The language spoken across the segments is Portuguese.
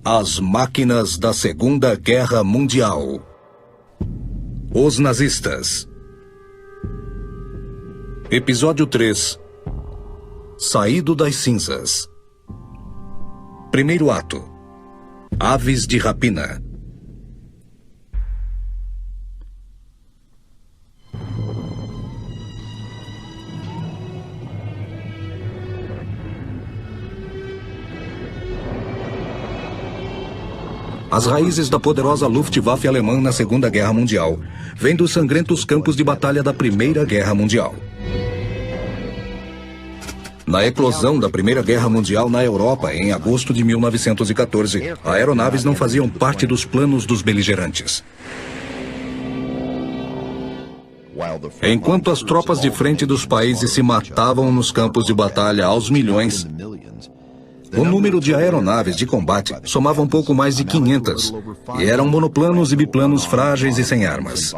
As máquinas da Segunda Guerra Mundial. Os nazistas. Episódio 3. Saído das cinzas. Primeiro ato. Aves de rapina. As raízes da poderosa Luftwaffe alemã na Segunda Guerra Mundial vêm dos sangrentos campos de batalha da Primeira Guerra Mundial. Na eclosão da Primeira Guerra Mundial na Europa, em agosto de 1914, aeronaves não faziam parte dos planos dos beligerantes. Enquanto as tropas de frente dos países se matavam nos campos de batalha aos milhões, o número de aeronaves de combate somava um pouco mais de 500, e eram monoplanos e biplanos frágeis e sem armas.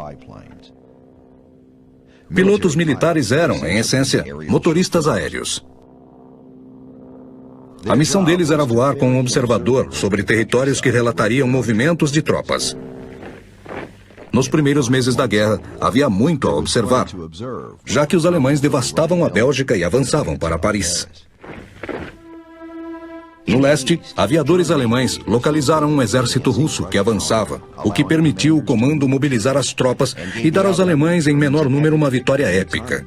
Pilotos militares eram, em essência, motoristas aéreos. A missão deles era voar com um observador sobre territórios que relatariam movimentos de tropas. Nos primeiros meses da guerra, havia muito a observar, já que os alemães devastavam a Bélgica e avançavam para Paris. No leste, aviadores alemães localizaram um exército russo que avançava, o que permitiu o comando mobilizar as tropas e dar aos alemães em menor número uma vitória épica.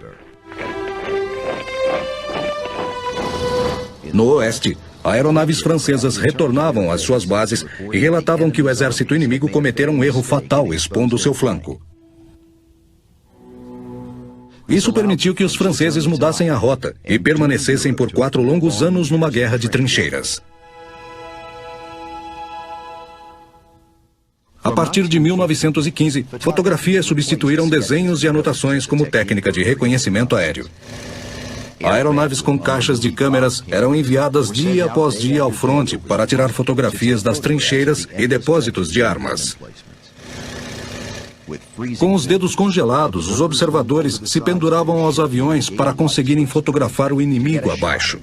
No oeste, aeronaves francesas retornavam às suas bases e relatavam que o exército inimigo cometera um erro fatal expondo seu flanco. Isso permitiu que os franceses mudassem a rota e permanecessem por 4 longos anos numa guerra de trincheiras. A partir de 1915, fotografias substituíram desenhos e anotações como técnica de reconhecimento aéreo. Aeronaves com caixas de câmeras eram enviadas dia após dia ao fronte para tirar fotografias das trincheiras e depósitos de armas. Com os dedos congelados, os observadores se penduravam aos aviões para conseguirem fotografar o inimigo abaixo.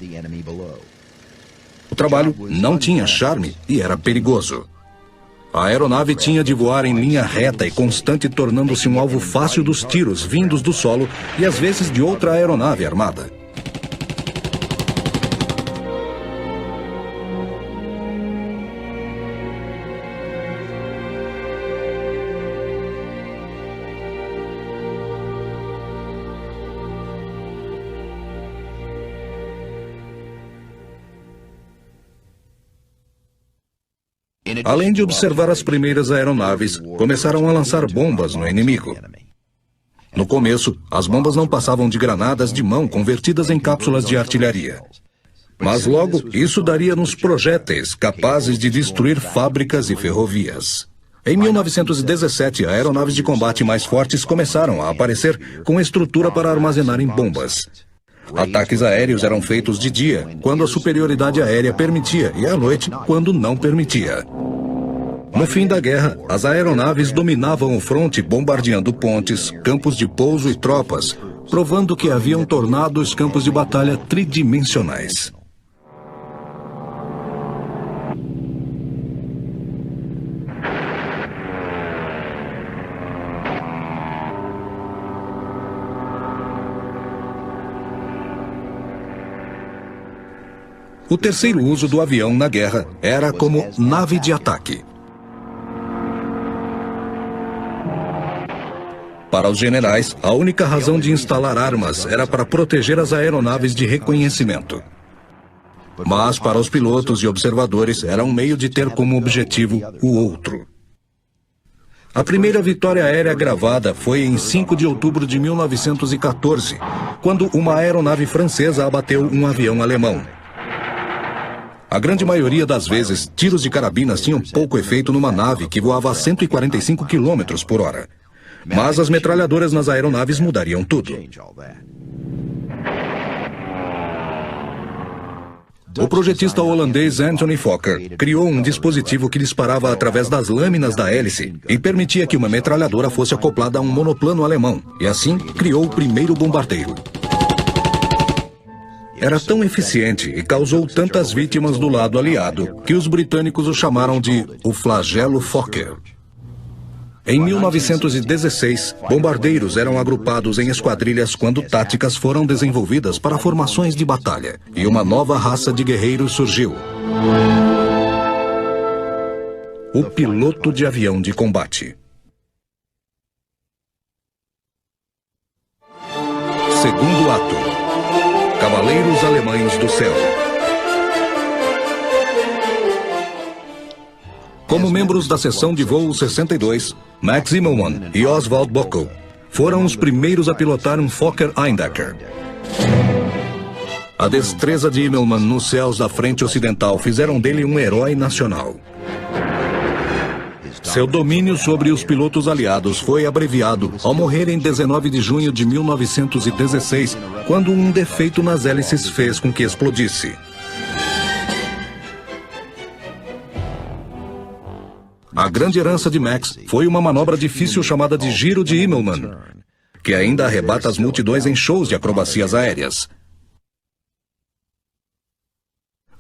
O trabalho não tinha charme e era perigoso. A aeronave tinha de voar em linha reta e constante, tornando-se um alvo fácil dos tiros vindos do solo e às vezes de outra aeronave armada. Além de observar as primeiras aeronaves, começaram a lançar bombas no inimigo. No começo, as bombas não passavam de granadas de mão convertidas em cápsulas de artilharia. Mas logo, isso daria nos projéteis capazes de destruir fábricas e ferrovias. Em 1917, aeronaves de combate mais fortes começaram a aparecer com estrutura para armazenarem bombas. Ataques aéreos eram feitos de dia, quando a superioridade aérea permitia, e à noite, quando não permitia. No fim da guerra, as aeronaves dominavam o fronte, bombardeando pontes, campos de pouso e tropas, provando que haviam tornado os campos de batalha tridimensionais. O terceiro uso do avião na guerra era como nave de ataque. Para os generais, a única razão de instalar armas era para proteger as aeronaves de reconhecimento. Mas para os pilotos e observadores era um meio de ter como objetivo o outro. A primeira vitória aérea gravada foi em 5 de outubro de 1914, quando uma aeronave francesa abateu um avião alemão. A grande maioria das vezes, tiros de carabinas tinham pouco efeito numa nave que voava a 145 km por hora. Mas as metralhadoras nas aeronaves mudariam tudo. O projetista holandês Anthony Fokker criou um dispositivo que disparava através das lâminas da hélice e permitia que uma metralhadora fosse acoplada a um monoplano alemão, e assim criou o primeiro bombardeiro. era tão eficiente e causou tantas vítimas do lado aliado que os britânicos o chamaram de o flagelo Fokker. Em 1916, bombardeiros eram agrupados em esquadrilhas quando táticas foram desenvolvidas para formações de batalha e uma nova raça de guerreiros surgiu: o piloto de avião de combate. Segundo ato: Cavaleiros Alemães do Céu. Como membros da seção de voo 62, Max Immelmann e Oswald Bockel foram os primeiros a pilotar um Fokker Eindecker. A destreza de Immelmann nos céus da frente ocidental fizeram dele um herói nacional. Seu domínio sobre os pilotos aliados foi abreviado ao morrer em 19 de junho de 1916, quando um defeito nas hélices fez com que explodisse. A grande herança de Max foi uma manobra difícil chamada de Giro de Immelmann, que ainda arrebata as multidões em shows de acrobacias aéreas.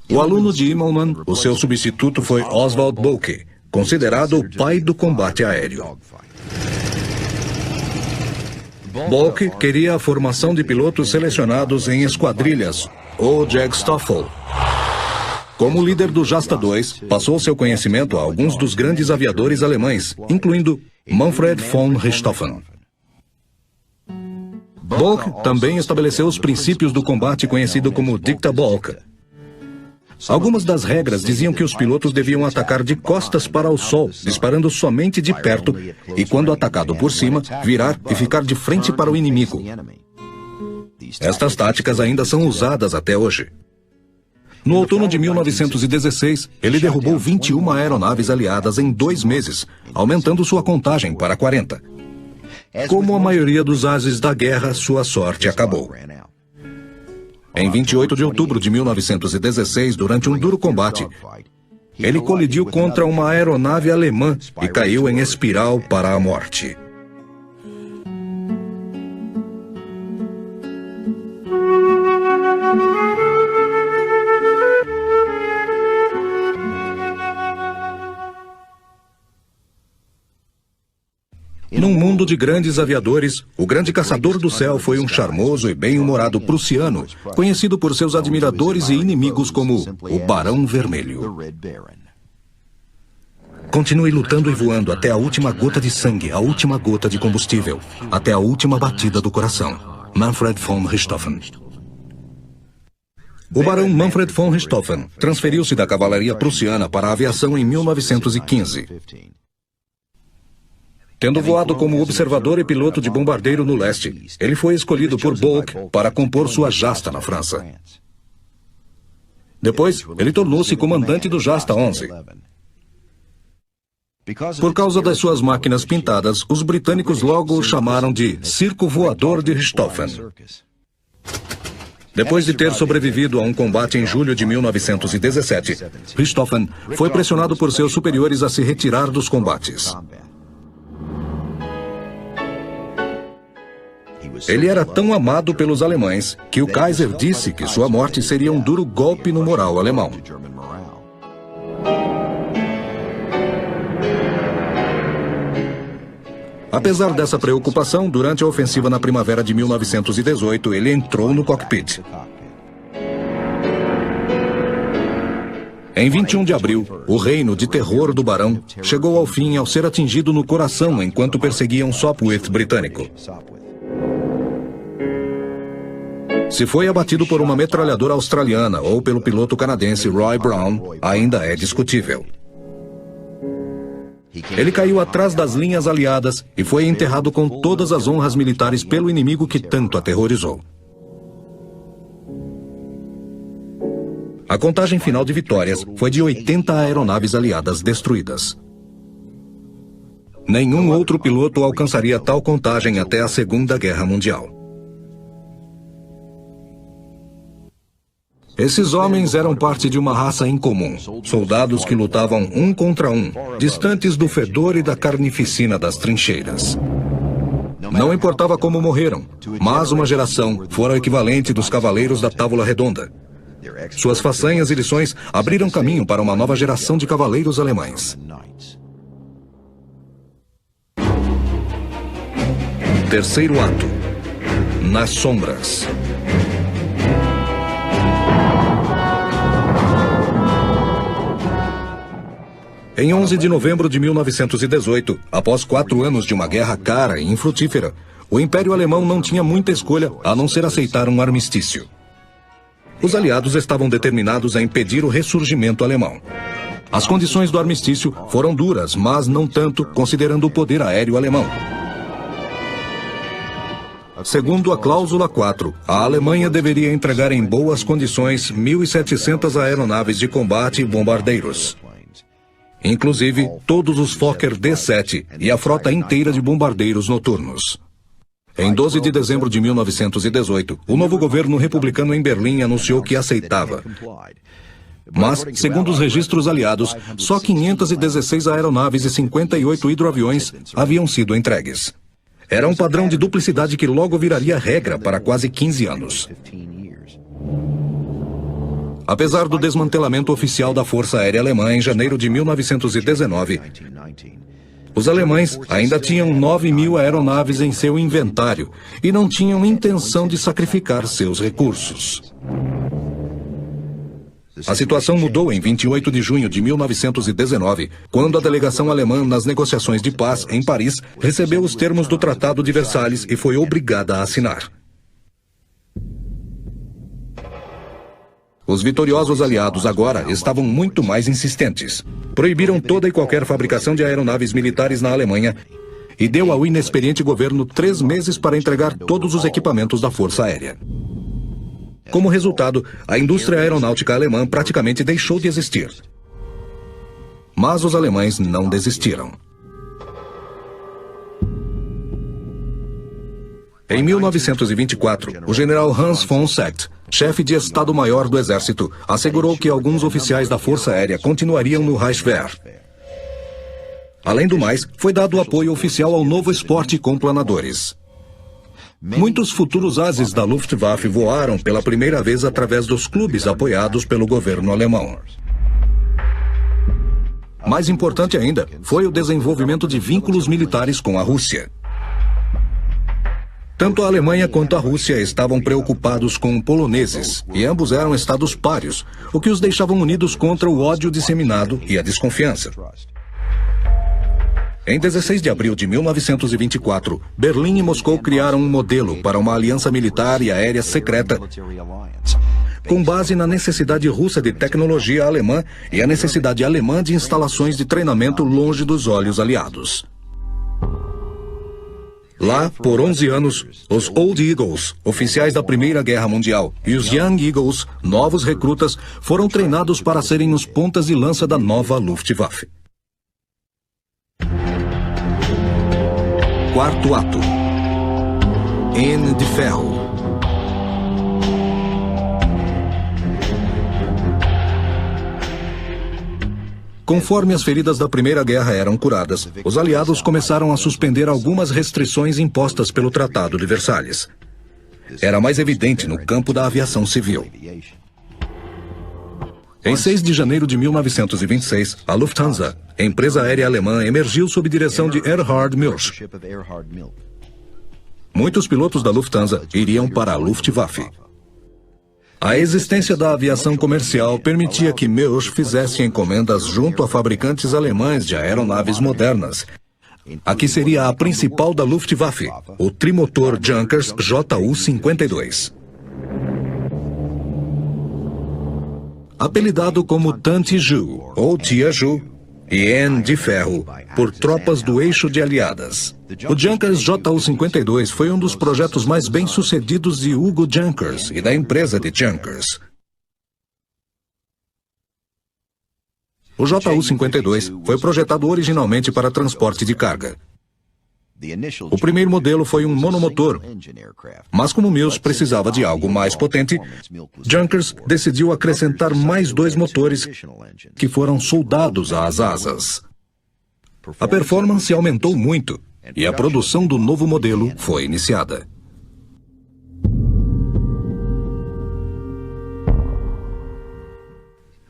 O aluno de Immelmann, o seu substituto foi Oswald Bockel, considerado o pai do combate aéreo. Bockel queria a formação de pilotos selecionados em esquadrilhas, ou Jagdstaffel. Como líder do Jasta II, passou seu conhecimento a alguns dos grandes aviadores alemães, incluindo Manfred von Richthofen. Bockel também estabeleceu os princípios do combate conhecido como Dicta-Bolk. Algumas das regras diziam que os pilotos deviam atacar de costas para o sol, disparando somente de perto, e quando atacado por cima, virar e ficar de frente para o inimigo. Estas táticas ainda são usadas até hoje. No outono de 1916, ele derrubou 21 aeronaves aliadas em 2 meses, aumentando sua contagem para 40. Como a maioria dos ases da guerra, sua sorte acabou. Em 28 de outubro de 1916, durante um duro combate, ele colidiu contra uma aeronave alemã e caiu em espiral para a morte. Num mundo de grandes aviadores, o grande caçador do céu foi um charmoso e bem-humorado prussiano, conhecido por seus admiradores e inimigos como o Barão Vermelho. Continue lutando e voando até a última gota de sangue, a última gota de combustível, até a última batida do coração. Manfred von Richthofen. O Barão Manfred von Richthofen transferiu-se da cavalaria prussiana para a aviação em 1915. Tendo voado como observador e piloto de bombardeiro no leste, ele foi escolhido por Bockel para compor sua Jasta na França. Depois, ele tornou-se comandante do Jasta 11. Por causa das suas máquinas pintadas, os britânicos logo o chamaram de Circo Voador de Richthofen. Depois de ter sobrevivido a um combate em julho de 1917, Richthofen foi pressionado por seus superiores a se retirar dos combates. Ele era tão amado pelos alemães que o Kaiser disse que sua morte seria um duro golpe no moral alemão. Apesar dessa preocupação, durante a ofensiva na primavera de 1918, ele entrou no cockpit. Em 21 de abril, o reino de terror do Barão chegou ao fim ao ser atingido no coração enquanto perseguia um Sopwith britânico. Se foi abatido por uma metralhadora australiana ou pelo piloto canadense Roy Brown, ainda é discutível. Ele caiu atrás das linhas aliadas e foi enterrado com todas as honras militares pelo inimigo que tanto aterrorizou. A contagem final de vitórias foi de 80 aeronaves aliadas destruídas. Nenhum outro piloto alcançaria tal contagem até a Segunda Guerra Mundial. Esses homens eram parte de uma raça incomum, soldados que lutavam um contra um, distantes do fedor e da carnificina das trincheiras. Não importava como morreram, mas uma geração fora o equivalente dos cavaleiros da Távola Redonda. Suas façanhas e lições abriram caminho para uma nova geração de cavaleiros alemães. Terceiro ato. Nas sombras. Em 11 de novembro de 1918, após 4 anos de uma guerra cara e infrutífera, o Império Alemão não tinha muita escolha a não ser aceitar um armistício. Os aliados estavam determinados a impedir o ressurgimento alemão. As condições do armistício foram duras, mas não tanto, considerando o poder aéreo alemão. Segundo a cláusula 4, a Alemanha deveria entregar em boas condições 1.700 aeronaves de combate e bombardeiros. Inclusive, todos os Fokker D-7 e a frota inteira de bombardeiros noturnos. Em 12 de dezembro de 1918, o novo governo republicano em Berlim anunciou que aceitava. Mas, segundo os registros aliados, só 516 aeronaves e 58 hidroaviões haviam sido entregues. Era um padrão de duplicidade que logo viraria regra para quase 15 anos. Apesar do desmantelamento oficial da Força Aérea Alemã em janeiro de 1919, os alemães ainda tinham 9.000 aeronaves em seu inventário e não tinham intenção de sacrificar seus recursos. A situação mudou em 28 de junho de 1919, quando a delegação alemã nas negociações de paz em Paris recebeu os termos do Tratado de Versalhes e foi obrigada a assinar. Os vitoriosos aliados agora estavam muito mais insistentes. Proibiram toda e qualquer fabricação de aeronaves militares na Alemanha e deu ao inexperiente governo 3 meses para entregar todos os equipamentos da Força Aérea. Como resultado, a indústria aeronáutica alemã praticamente deixou de existir. Mas os alemães não desistiram. Em 1924, o general Hans von Seeckt, chefe de Estado-Maior do Exército, assegurou que alguns oficiais da Força Aérea continuariam no Reichswehr. Além do mais, foi dado apoio oficial ao novo esporte com planadores. Muitos futuros ases da Luftwaffe voaram pela primeira vez através dos clubes apoiados pelo governo alemão. Mais importante ainda, foi o desenvolvimento de vínculos militares com a Rússia. Tanto a Alemanha quanto a Rússia estavam preocupados com poloneses, e ambos eram estados pários, o que os deixava unidos contra o ódio disseminado e a desconfiança. Em 16 de abril de 1924, Berlim e Moscou criaram um modelo para uma aliança militar e aérea secreta, com base na necessidade russa de tecnologia alemã e a necessidade alemã de instalações de treinamento longe dos olhos aliados. Lá, por 11 anos, os Old Eagles, oficiais da Primeira Guerra Mundial, e os Young Eagles, novos recrutas, foram treinados para serem os pontas de lança da nova Luftwaffe. Quarto ato. N de Ferro. Conforme as feridas da Primeira Guerra eram curadas, os aliados começaram a suspender algumas restrições impostas pelo Tratado de Versalhes. Era mais evidente no campo da aviação civil. Em 6 de janeiro de 1926, a Lufthansa, empresa aérea alemã, emergiu sob direção de Erhard Milch. Muitos pilotos da Lufthansa iriam para a Luftwaffe. A existência da aviação comercial permitia que Milch fizesse encomendas junto a fabricantes alemães de aeronaves modernas. A que seria a principal da Luftwaffe, o trimotor Junkers Ju-52. Apelidado como Tante Ju, ou Tia Ju, e N de Ferro, por tropas do eixo de aliadas. O Junkers Ju-52 foi um dos projetos mais bem-sucedidos de Hugo Junkers e da empresa de Junkers. O Ju-52 foi projetado originalmente para transporte de carga. O primeiro modelo foi um monomotor, mas como Milch precisava de algo mais potente, Junkers decidiu acrescentar mais 2 motores que foram soldados às asas. A performance aumentou muito e a produção do novo modelo foi iniciada.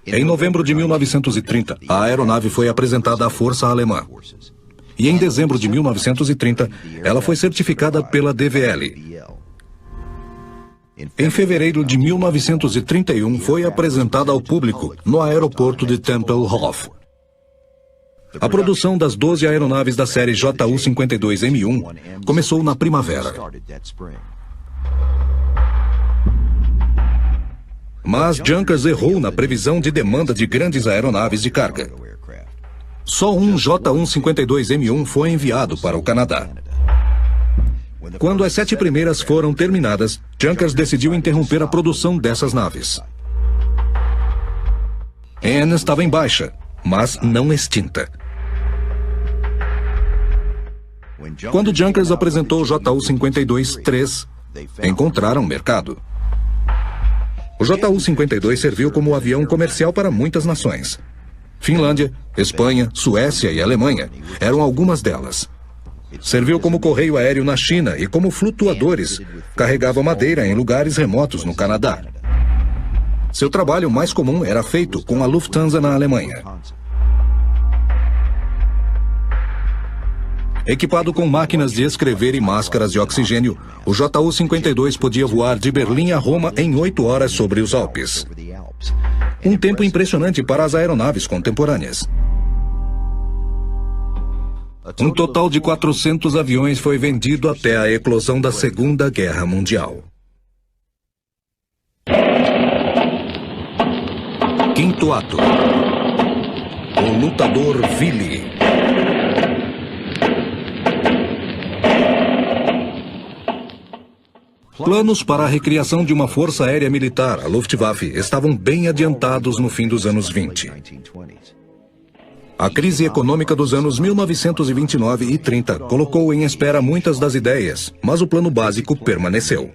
Em novembro de 1930, a aeronave foi apresentada à Força Alemã. E em dezembro de 1930, ela foi certificada pela DVL. Em fevereiro de 1931, foi apresentada ao público no aeroporto de Tempelhof. A produção das 12 aeronaves da série JU-52M1 começou na primavera. Mas Junkers errou na previsão de demanda de grandes aeronaves de carga. Só um J152M1 foi enviado para o Canadá. Quando as 7 primeiras foram terminadas, Junkers decidiu interromper a produção dessas naves. Anne estava em baixa, mas não extinta. Quando Junkers apresentou o JU-52-3, encontraram mercado. O JU-52 serviu como avião comercial para muitas nações. Finlândia, Espanha, Suécia e Alemanha eram algumas delas. Serviu como correio aéreo na China e como flutuadores. Carregava madeira em lugares remotos no Canadá. Seu trabalho mais comum era feito com a Lufthansa na Alemanha. Equipado com máquinas de escrever e máscaras de oxigênio, o JU-52 podia voar de Berlim a Roma em 8 horas sobre os Alpes. Um tempo impressionante para as aeronaves contemporâneas. Um total de 400 aviões foi vendido até a eclosão da Segunda Guerra Mundial. Quinto ato. O lutador Willy. Planos para a recriação de uma força aérea militar, a Luftwaffe, estavam bem adiantados no fim dos anos 20. A crise econômica dos anos 1929 e 30 colocou em espera muitas das ideias, mas o plano básico permaneceu.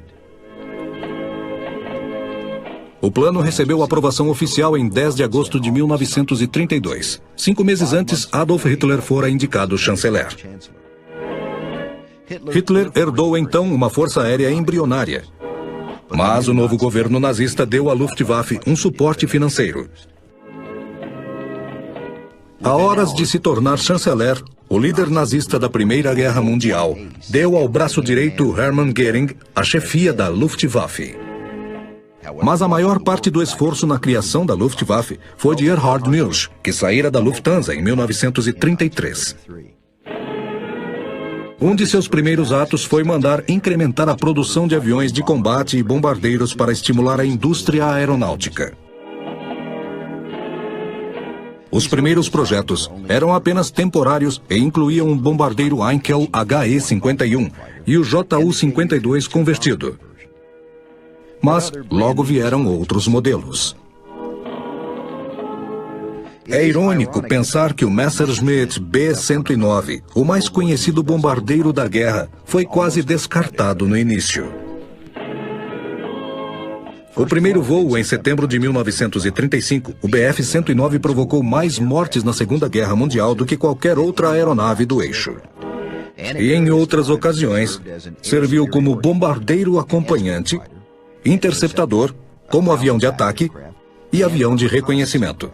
O plano recebeu aprovação oficial em 10 de agosto de 1932. 5 meses antes, Adolf Hitler fora indicado chanceler. Hitler herdou então uma força aérea embrionária. Mas o novo governo nazista deu à Luftwaffe um suporte financeiro. A horas de se tornar chanceler, o líder nazista da Primeira Guerra Mundial deu ao braço direito Hermann Göring a chefia da Luftwaffe. Mas a maior parte do esforço na criação da Luftwaffe foi de Erhard Milch, que saíra da Lufthansa em 1933. Um de seus primeiros atos foi mandar incrementar a produção de aviões de combate e bombardeiros para estimular a indústria aeronáutica. Os primeiros projetos eram apenas temporários e incluíam um bombardeiro Heinkel HE-51 e o JU-52 convertido. Mas logo vieram outros modelos. É irônico pensar que o Messerschmitt B-109, o mais conhecido bombardeiro da guerra, foi quase descartado no início. O primeiro voo em setembro de 1935, o Bf-109 provocou mais mortes na Segunda Guerra Mundial do que qualquer outra aeronave do eixo. E em outras ocasiões, serviu como bombardeiro acompanhante, interceptador, como avião de ataque e avião de reconhecimento.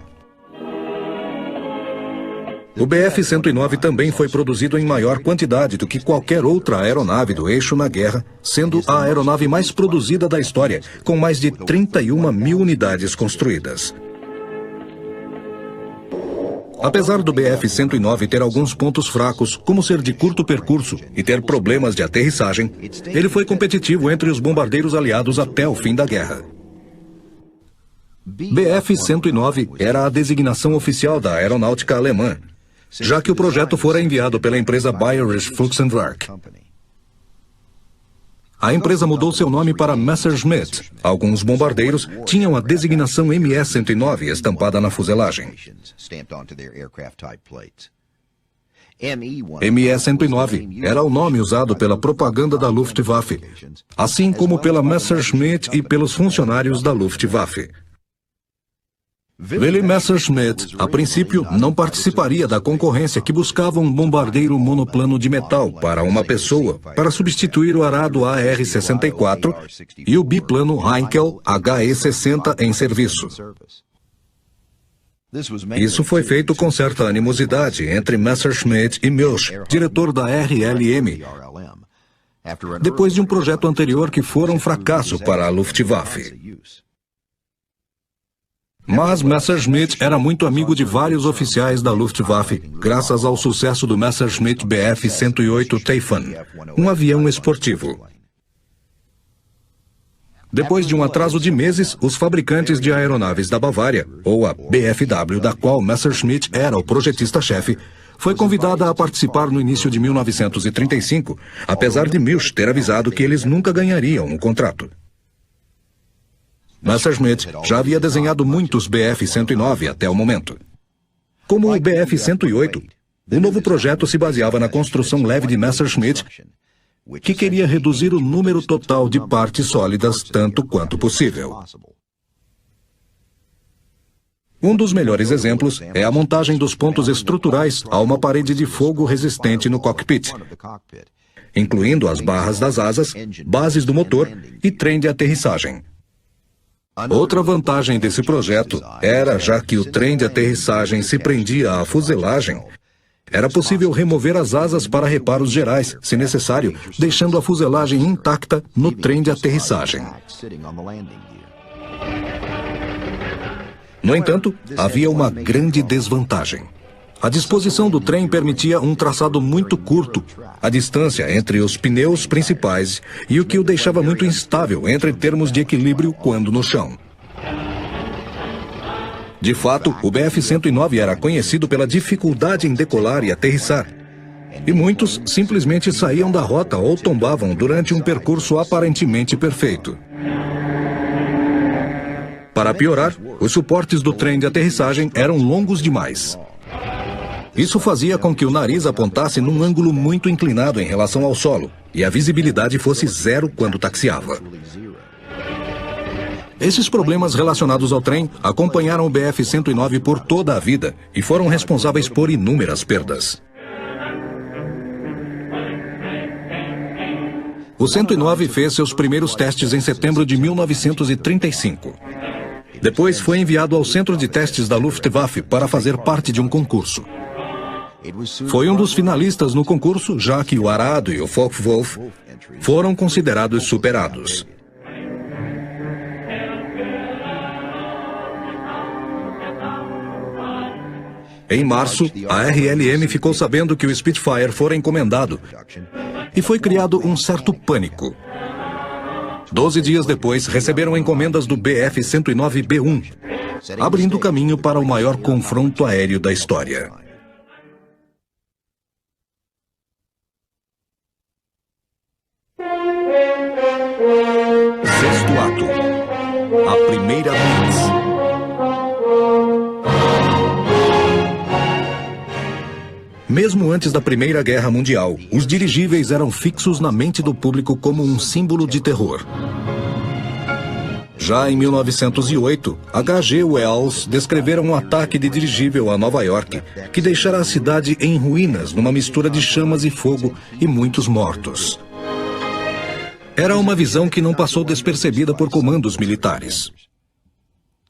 O Bf-109 também foi produzido em maior quantidade do que qualquer outra aeronave do eixo na guerra, sendo a aeronave mais produzida da história, com mais de 31 mil unidades construídas. Apesar do Bf-109 ter alguns pontos fracos, como ser de curto percurso e ter problemas de aterrissagem, ele foi competitivo entre os bombardeiros aliados até o fim da guerra. Bf-109 era a designação oficial da aeronáutica alemã, já que o projeto fora enviado pela empresa Bayerische Flugzeugwerke. A empresa mudou seu nome para Messerschmitt. Alguns bombardeiros tinham a designação ME-109 estampada na fuselagem. ME-109 era o nome usado pela propaganda da Luftwaffe, assim como pela Messerschmitt e pelos funcionários da Luftwaffe. Willy Messerschmitt, a princípio, não participaria da concorrência que buscava um bombardeiro monoplano de metal para uma pessoa, para substituir o arado AR-64 e o biplano Heinkel HE-60 em serviço. Isso foi feito com certa animosidade entre Messerschmitt e Milch, diretor da RLM, depois de um projeto anterior que fora um fracasso para a Luftwaffe. Mas Messerschmitt era muito amigo de vários oficiais da Luftwaffe, graças ao sucesso do Messerschmitt Bf-108 Typhoon, um avião esportivo. Depois de um atraso de meses, os fabricantes de aeronaves da Bavária, ou a BFW, da qual Messerschmitt era o projetista-chefe, foi convidada a participar no início de 1935, apesar de Milch ter avisado que eles nunca ganhariam o contrato. Messerschmitt já havia desenhado muitos Bf-109 até o momento. Como o Bf-108, o novo projeto se baseava na construção leve de Messerschmitt, que queria reduzir o número total de partes sólidas tanto quanto possível. Um dos melhores exemplos é a montagem dos pontos estruturais a uma parede de fogo resistente no cockpit, incluindo as barras das asas, bases do motor e trem de aterrissagem. Outra vantagem desse projeto era, já que o trem de aterrissagem se prendia à fuselagem, era possível remover as asas para reparos gerais, se necessário, deixando a fuselagem intacta no trem de aterrissagem. No entanto, havia uma grande desvantagem. A disposição do trem permitia um traçado muito curto, a distância entre os pneus principais e o que o deixava muito instável entre termos de equilíbrio quando no chão. De fato, o Bf-109 era conhecido pela dificuldade em decolar e aterrissar. E muitos simplesmente saíam da rota ou tombavam durante um percurso aparentemente perfeito. Para piorar, os suportes do trem de aterrissagem eram longos demais. Isso fazia com que o nariz apontasse num ângulo muito inclinado em relação ao solo, e a visibilidade fosse zero quando taxiava. Esses problemas relacionados ao trem acompanharam o Bf-109 por toda a vida e foram responsáveis por inúmeras perdas. O 109 fez seus primeiros testes em setembro de 1935. Depois foi enviado ao centro de testes da Luftwaffe para fazer parte de um concurso. Foi um dos finalistas no concurso, já que o Arado e o Focke-Wulf foram considerados superados. Em março, a RLM ficou sabendo que o Spitfire fora encomendado e foi criado um certo pânico. 12 dias depois, receberam encomendas do Bf-109B1, abrindo caminho para o maior confronto aéreo da história. Sexto ato. A primeira blitz. Mesmo antes da Primeira Guerra Mundial, os dirigíveis eram fixos na mente do público como um símbolo de terror. Já em 1908, H.G. Wells descreveram um ataque de dirigível a Nova York, que deixara a cidade em ruínas numa mistura de chamas e fogo e muitos mortos. Era uma visão que não passou despercebida por comandos militares.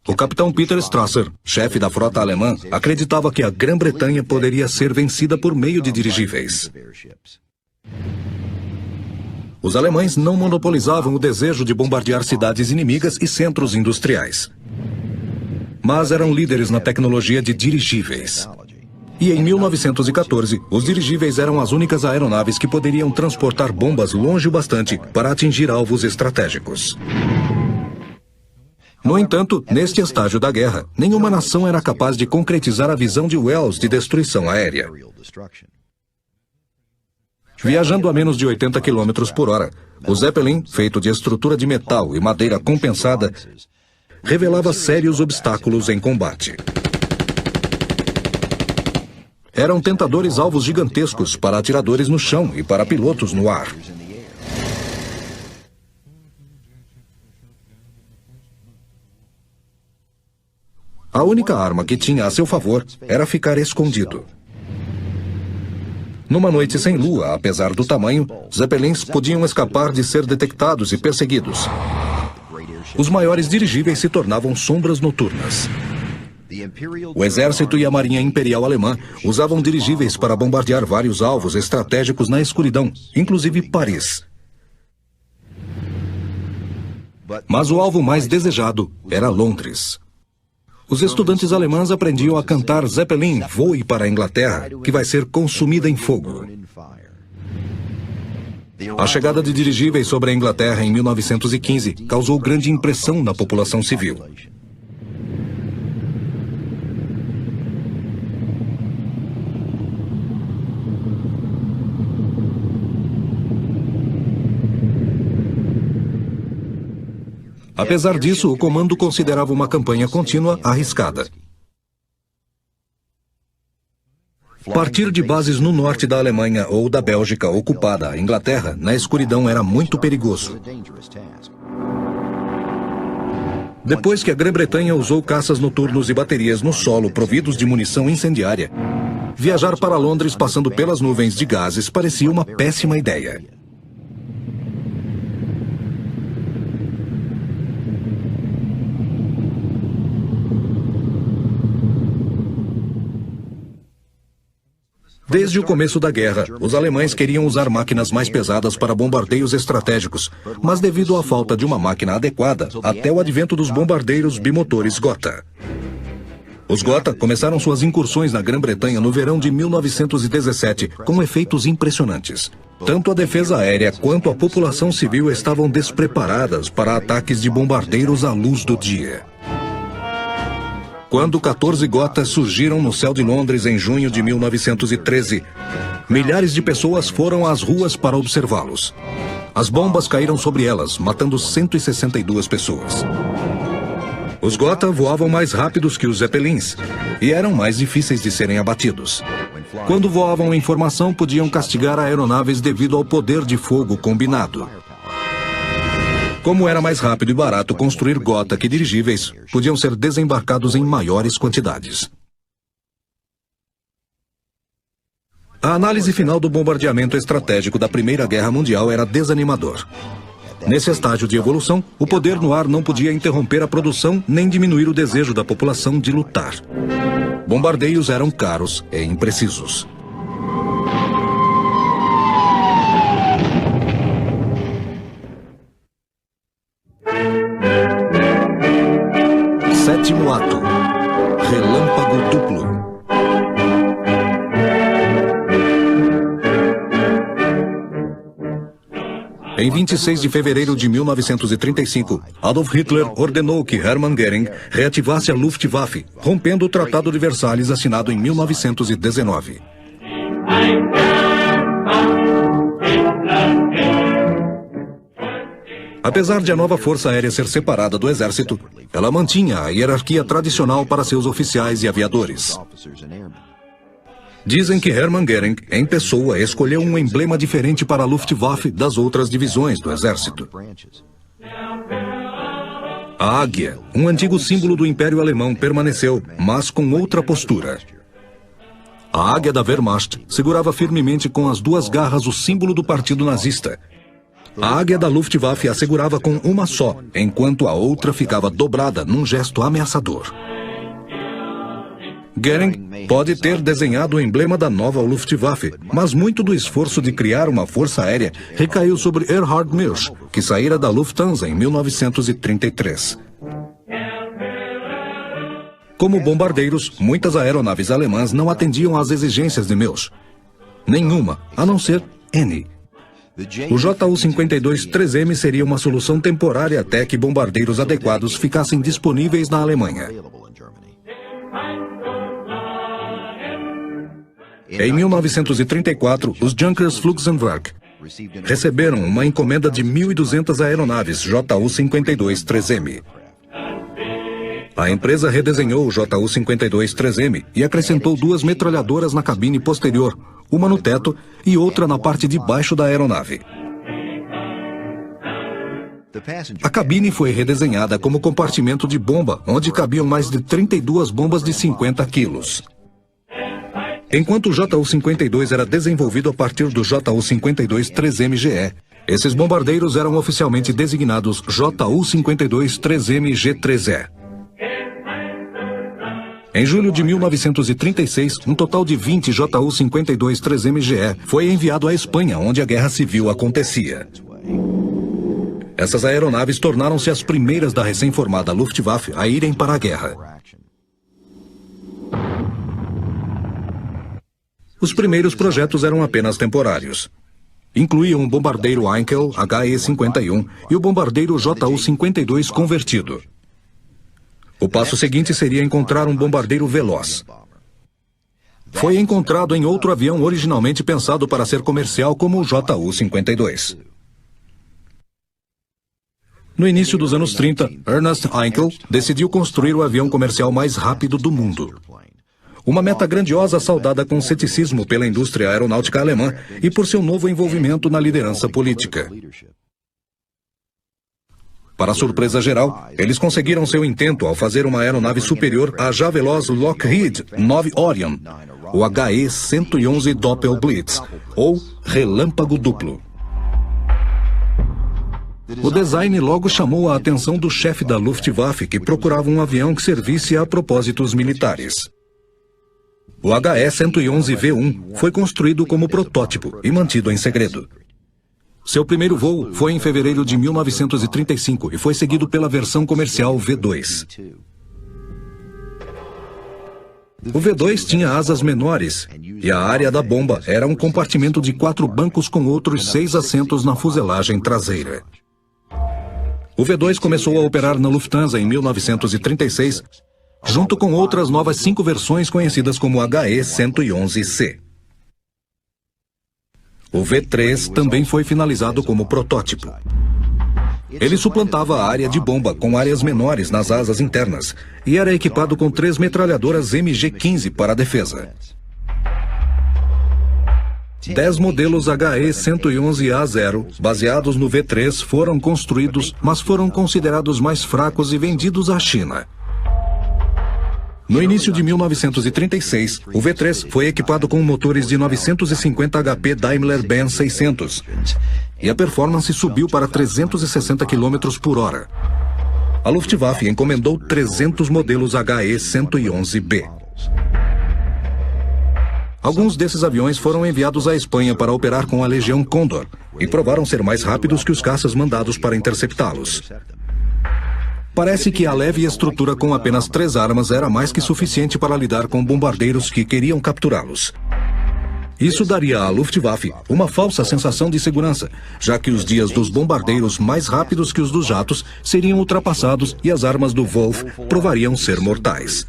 O capitão Peter Strasser, chefe da frota alemã, acreditava que a Grã-Bretanha poderia ser vencida por meio de dirigíveis. Os alemães não monopolizavam o desejo de bombardear cidades inimigas e centros industriais, mas eram líderes na tecnologia de dirigíveis. E em 1914, os dirigíveis eram as únicas aeronaves que poderiam transportar bombas longe o bastante para atingir alvos estratégicos. No entanto, neste estágio da guerra, nenhuma nação era capaz de concretizar a visão de Wells de destruição aérea. Viajando a menos de 80 km por hora, o Zeppelin, feito de estrutura de metal e madeira compensada, revelava sérios obstáculos em combate. Eram tentadores alvos gigantescos para atiradores no chão e para pilotos no ar. A única arma que tinha a seu favor era ficar escondido. Numa noite sem lua, apesar do tamanho, Zeppelins podiam escapar de ser detectados e perseguidos. Os maiores dirigíveis se tornavam sombras noturnas. O exército e a marinha imperial alemã usavam dirigíveis para bombardear vários alvos estratégicos na escuridão, inclusive Paris. Mas o alvo mais desejado era Londres. Os estudantes alemães aprendiam a cantar Zeppelin, voe para a Inglaterra, que vai ser consumida em fogo. A chegada de dirigíveis sobre a Inglaterra em 1915 causou grande impressão na população civil. Apesar disso, o comando considerava uma campanha contínua arriscada. Partir de bases no norte da Alemanha ou da Bélgica ocupada a Inglaterra, na escuridão era muito perigoso. Depois que a Grã-Bretanha usou caças noturnos e baterias no solo providos de munição incendiária, viajar para Londres passando pelas nuvens de gases parecia uma péssima ideia. Desde o começo da guerra, os alemães queriam usar máquinas mais pesadas para bombardeios estratégicos, mas devido à falta de uma máquina adequada, até o advento dos bombardeiros bimotores Gotha. Os Gotha começaram suas incursões na Grã-Bretanha no verão de 1917, com efeitos impressionantes. Tanto a defesa aérea quanto a população civil estavam despreparadas para ataques de bombardeiros à luz do dia. Quando 14 Gothas surgiram no céu de Londres em junho de 1913, milhares de pessoas foram às ruas para observá-los. As bombas caíram sobre elas, matando 162 pessoas. Os Gotha voavam mais rápidos que os Zeppelins e eram mais difíceis de serem abatidos. Quando voavam em formação, podiam castigar aeronaves devido ao poder de fogo combinado. Como era mais rápido e barato construir Gotha que dirigíveis, podiam ser desembarcados em maiores quantidades. A análise final do bombardeamento estratégico da Primeira Guerra Mundial era desanimador. Nesse estágio de evolução, o poder no ar não podia interromper a produção nem diminuir o desejo da população de lutar. Bombardeios eram caros e imprecisos. Sétimo ato. Relâmpago duplo. Em 26 de fevereiro de 1935, Adolf Hitler ordenou que Hermann Göring reativasse a Luftwaffe, rompendo o Tratado de Versalhes assinado em 1919. Apesar de a nova força aérea ser separada do exército, ela mantinha a hierarquia tradicional para seus oficiais e aviadores. Dizem que Hermann Göring, em pessoa, escolheu um emblema diferente para a Luftwaffe das outras divisões do exército. A águia, um antigo símbolo do Império Alemão, permaneceu, mas com outra postura. A águia da Wehrmacht segurava firmemente com as duas garras o símbolo do partido nazista. A águia da Luftwaffe a segurava com uma só, enquanto a outra ficava dobrada num gesto ameaçador. Göring pode ter desenhado o emblema da nova Luftwaffe, mas muito do esforço de criar uma força aérea recaiu sobre Erhard Milch, que saíra da Lufthansa em 1933. Como bombardeiros, muitas aeronaves alemãs não atendiam às exigências de Milch. Nenhuma, a não ser N. O JU-52-3M seria uma solução temporária até que bombardeiros adequados ficassem disponíveis na Alemanha. Em 1934, os Junkers Flugzeugwerk receberam uma encomenda de 1.200 aeronaves JU-52-3M. A empresa redesenhou o JU-52-3M e acrescentou duas metralhadoras na cabine posterior, uma no teto e outra na parte de baixo da aeronave. A cabine foi redesenhada como compartimento de bomba, onde cabiam mais de 32 bombas de 50 quilos. Enquanto o JU-52 era desenvolvido a partir do JU-52 3MGE, esses bombardeiros eram oficialmente designados JU-52 3MG3E. Em julho de 1936, um total de 20 JU-52 3MGE foi enviado à Espanha, onde a Guerra Civil acontecia. Essas aeronaves tornaram-se as primeiras da recém-formada Luftwaffe a irem para a guerra. Os primeiros projetos eram apenas temporários. Incluíam o bombardeiro Heinkel HE-51 e o bombardeiro JU-52 convertido. O passo seguinte seria encontrar um bombardeiro veloz. Foi encontrado em outro avião originalmente pensado para ser comercial como o JU-52. No início dos anos 30, Ernest Heinkel decidiu construir o avião comercial mais rápido do mundo. Uma meta grandiosa saudada com ceticismo pela indústria aeronáutica alemã e por seu novo envolvimento na liderança política. Para surpresa geral, eles conseguiram seu intento ao fazer uma aeronave superior à já veloz Lockheed 9 Orion, o HE-111 Doppelblitz, ou Relâmpago Duplo. O design logo chamou a atenção do chefe da Luftwaffe, que procurava um avião que servisse a propósitos militares. O HE-111V1 foi construído como protótipo e mantido em segredo. Seu primeiro voo foi em fevereiro de 1935 e foi seguido pela versão comercial V2. O V2 tinha asas menores e a área da bomba era um compartimento de 4 bancos com outros 6 assentos na fuselagem traseira. O V2 começou a operar na Lufthansa em 1936, junto com outras novas 5 versões conhecidas como HE-111C. O V3 também foi finalizado como protótipo. Ele suplantava a área de bomba com áreas menores nas asas internas e era equipado com 3 metralhadoras MG-15 para a defesa. 10 modelos HE-111A0, baseados no V3, foram construídos, mas foram considerados mais fracos e vendidos à China. No início de 1936, o V3 foi equipado com motores de 950 HP Daimler-Benz 600 e a performance subiu para 360 km por hora. A Luftwaffe encomendou 300 modelos HE-111B. Alguns desses aviões foram enviados à Espanha para operar com a Legião Condor e provaram ser mais rápidos que os caças mandados para interceptá-los. Parece que a leve estrutura com apenas 3 armas era mais que suficiente para lidar com bombardeiros que queriam capturá-los. Isso daria à Luftwaffe uma falsa sensação de segurança, já que os dias dos bombardeiros mais rápidos que os dos jatos seriam ultrapassados e as armas do Wolf provariam ser mortais.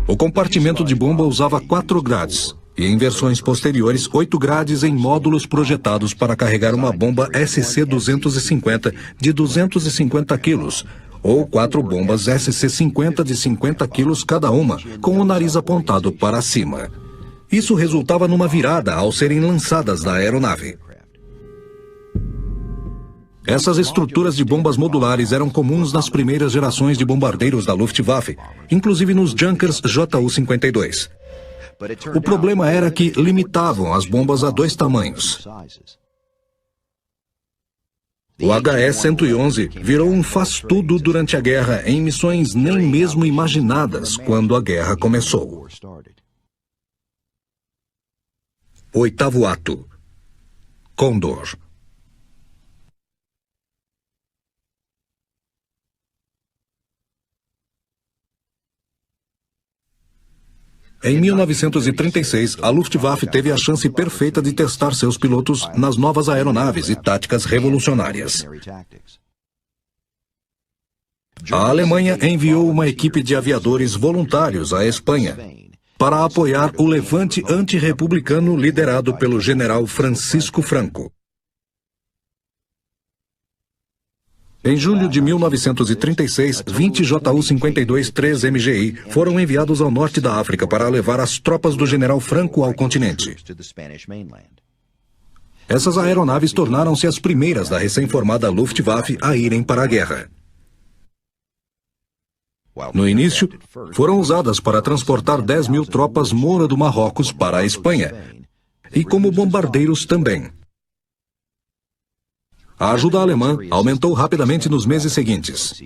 O compartimento de bomba usava 4 grades, e em versões posteriores 8 grades em módulos projetados para carregar uma bomba SC-250 de 250 quilos, ou 4 bombas SC-50 de 50 quilos cada uma, com o nariz apontado para cima. Isso resultava numa virada ao serem lançadas da aeronave. Essas estruturas de bombas modulares eram comuns nas primeiras gerações de bombardeiros da Luftwaffe, inclusive nos Junkers Ju-52. O problema era que limitavam as bombas a 2 tamanhos. O HE-111 virou um faz-tudo durante a guerra em missões nem mesmo imaginadas quando a guerra começou. 8º ato. Condor. Em 1936, a Luftwaffe teve a chance perfeita de testar seus pilotos nas novas aeronaves e táticas revolucionárias. A Alemanha enviou uma equipe de aviadores voluntários à Espanha para apoiar o levante antirrepublicano liderado pelo general Francisco Franco. Em julho de 1936, 20 JU-52 3MGI foram enviados ao norte da África para levar as tropas do general Franco ao continente. Essas aeronaves tornaram-se as primeiras da recém-formada Luftwaffe a irem para a guerra. No início, foram usadas para transportar 10.000 tropas Moura do Marrocos para a Espanha, e como bombardeiros também. A ajuda alemã aumentou rapidamente nos meses seguintes.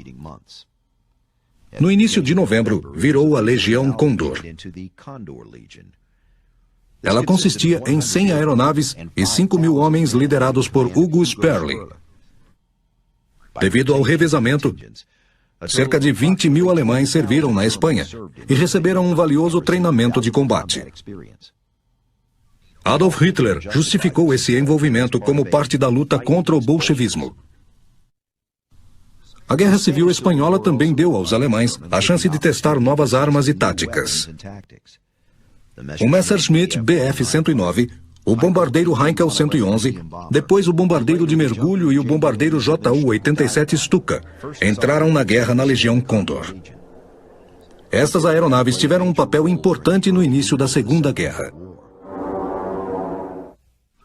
No início de novembro, virou a Legião Condor. Ela consistia em 100 aeronaves e 5.000 homens liderados por Hugo Sperling. Devido ao revezamento, cerca de 20.000 alemães serviram na Espanha e receberam um valioso treinamento de combate. Adolf Hitler justificou esse envolvimento como parte da luta contra o bolchevismo. A Guerra Civil Espanhola também deu aos alemães a chance de testar novas armas e táticas. O Messerschmitt Bf-109, o bombardeiro Heinkel 111, depois o bombardeiro de mergulho e o bombardeiro Ju-87 Stuka entraram na guerra na Legião Condor. Estas aeronaves tiveram um papel importante no início da Segunda Guerra.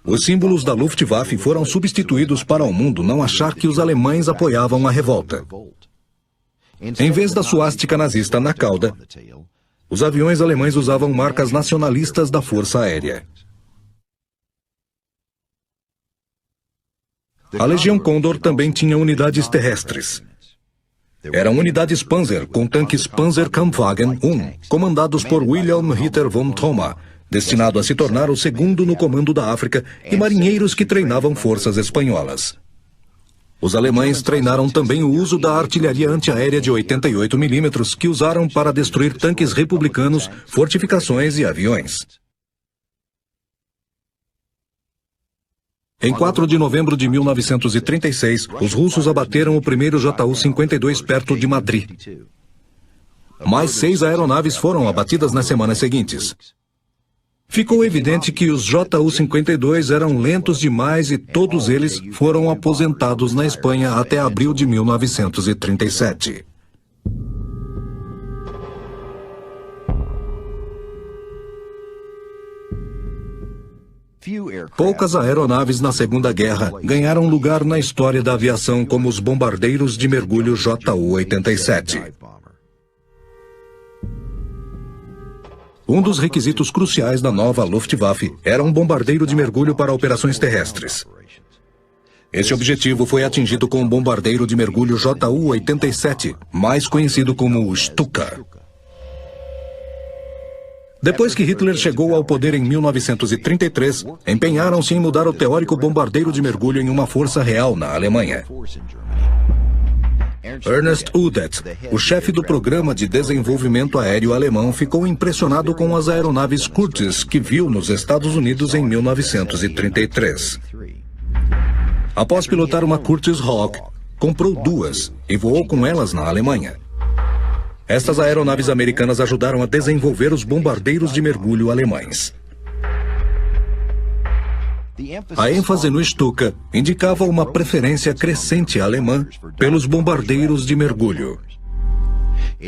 Os símbolos da Luftwaffe foram substituídos para o mundo não achar que os alemães apoiavam a revolta. Em vez da suástica nazista na cauda, os aviões alemães usavam marcas nacionalistas da Força Aérea. A Legião Condor também tinha unidades terrestres. Eram unidades Panzer com tanques Panzerkampfwagen I, comandados por Wilhelm Ritter von Thoma, destinado a se tornar o segundo no comando da África, e marinheiros que treinavam forças espanholas. Os alemães treinaram também o uso da artilharia antiaérea de 88 mm que usaram para destruir tanques republicanos, fortificações e aviões. Em 4 de novembro de 1936, os russos abateram o primeiro Ju-52 perto de Madrid. Mais 6 aeronaves foram abatidas nas semanas seguintes. Ficou evidente que os Ju-52 eram lentos demais e todos eles foram aposentados na Espanha até abril de 1937. Poucas aeronaves na Segunda Guerra ganharam lugar na história da aviação como os bombardeiros de mergulho Ju-87. Um dos requisitos cruciais da nova Luftwaffe era um bombardeiro de mergulho para operações terrestres. Esse objetivo foi atingido com o bombardeiro de mergulho Ju-87, mais conhecido como o Stuka. Depois que Hitler chegou ao poder em 1933, empenharam-se em mudar o teórico bombardeiro de mergulho em uma força real na Alemanha. Ernst Udet, o chefe do programa de desenvolvimento aéreo alemão, ficou impressionado com as aeronaves Curtiss que viu nos Estados Unidos em 1933. Após pilotar uma Curtiss Hawk, comprou 2 e voou com elas na Alemanha. Estas aeronaves americanas ajudaram a desenvolver os bombardeiros de mergulho alemães. A ênfase no Stuka indicava uma preferência crescente alemã pelos bombardeiros de mergulho.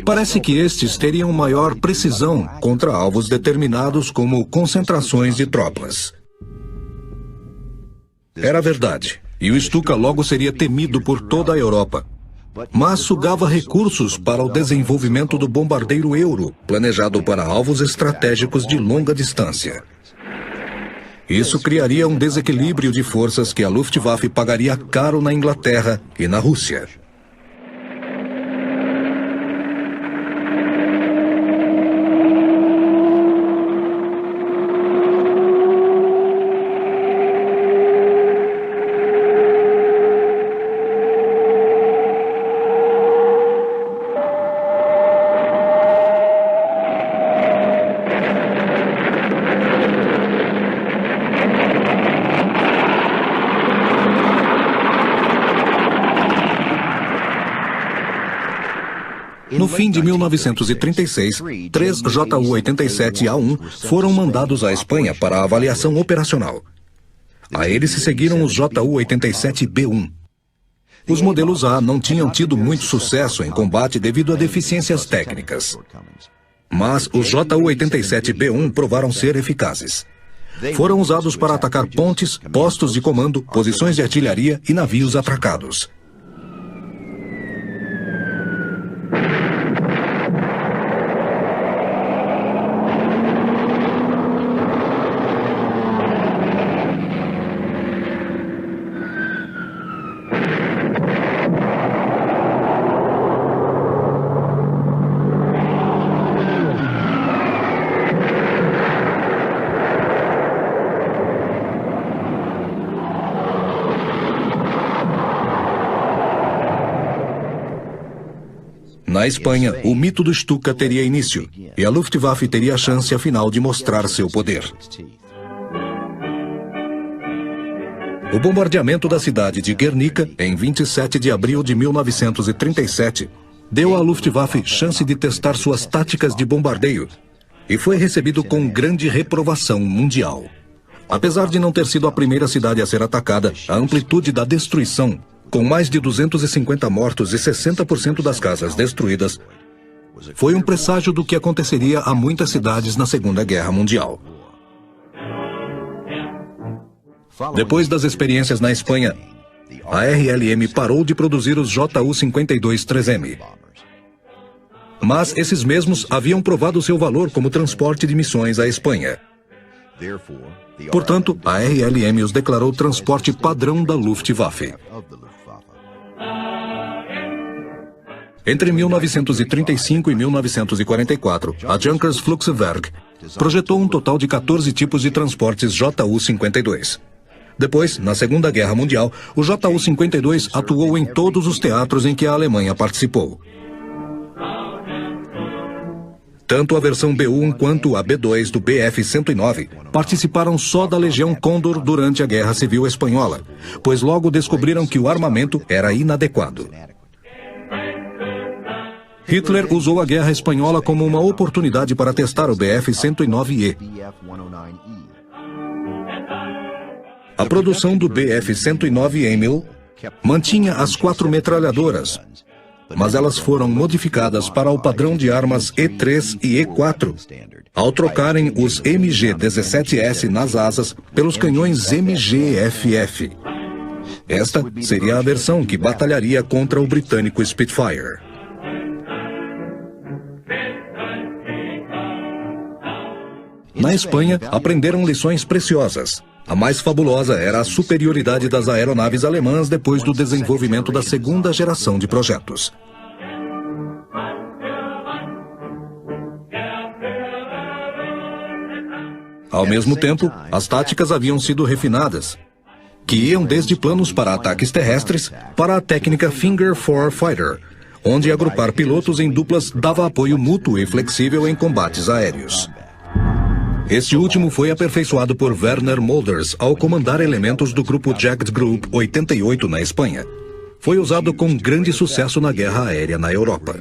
Parece que estes teriam maior precisão contra alvos determinados como concentrações de tropas. Era verdade, e o Stuka logo seria temido por toda a Europa. Mas sugava recursos para o desenvolvimento do bombardeiro Euro, planejado para alvos estratégicos de longa distância. Isso criaria um desequilíbrio de forças que a Luftwaffe pagaria caro na Inglaterra e na Rússia. No fim de 1936, 3 Ju-87A1 foram mandados à Espanha para avaliação operacional. A eles se seguiram os Ju-87B1. Os modelos A não tinham tido muito sucesso em combate devido a deficiências técnicas. Mas os Ju-87B1 provaram ser eficazes. Foram usados para atacar pontes, postos de comando, posições de artilharia e navios atracados. Na Espanha, o mito do Stuka teria início, e a Luftwaffe teria a chance afinal de mostrar seu poder. O bombardeamento da cidade de Guernica, em 27 de abril de 1937, deu à Luftwaffe chance de testar suas táticas de bombardeio, e foi recebido com grande reprovação mundial. Apesar de não ter sido a primeira cidade a ser atacada, a amplitude da destruição, com mais de 250 mortos e 60% das casas destruídas, foi um presságio do que aconteceria a muitas cidades na Segunda Guerra Mundial. Depois das experiências na Espanha, a RLM parou de produzir os Ju-52-3M. Mas esses mesmos haviam provado seu valor como transporte de missões à Espanha. Portanto, a RLM os declarou transporte padrão da Luftwaffe. Entre 1935 e 1944, a Junkers Flugzeug projetou um total de 14 tipos de transportes Ju-52. Depois, na Segunda Guerra Mundial, o Ju-52 atuou em todos os teatros em que a Alemanha participou. Tanto a versão B-1 quanto a B-2 do Bf-109 participaram só da Legião Condor durante a Guerra Civil Espanhola, pois logo descobriram que o armamento era inadequado. Hitler usou a Guerra Espanhola como uma oportunidade para testar o Bf-109E. A produção do Bf-109 Emil mantinha as 4 metralhadoras, mas elas foram modificadas para o padrão de armas E3 e E4, ao trocarem os MG-17S nas asas pelos canhões MG-FF. Esta seria a versão que batalharia contra o britânico Spitfire. Na Espanha, aprenderam lições preciosas. A mais fabulosa era a superioridade das aeronaves alemãs depois do desenvolvimento da segunda geração de projetos. Ao mesmo tempo, as táticas haviam sido refinadas, que iam desde planos para ataques terrestres para a técnica Finger Four Fighter, onde agrupar pilotos em duplas dava apoio mútuo e flexível em combates aéreos. Este último foi aperfeiçoado por Werner Molders ao comandar elementos do grupo Jagd Group 88 na Espanha. Foi usado com grande sucesso na guerra aérea na Europa.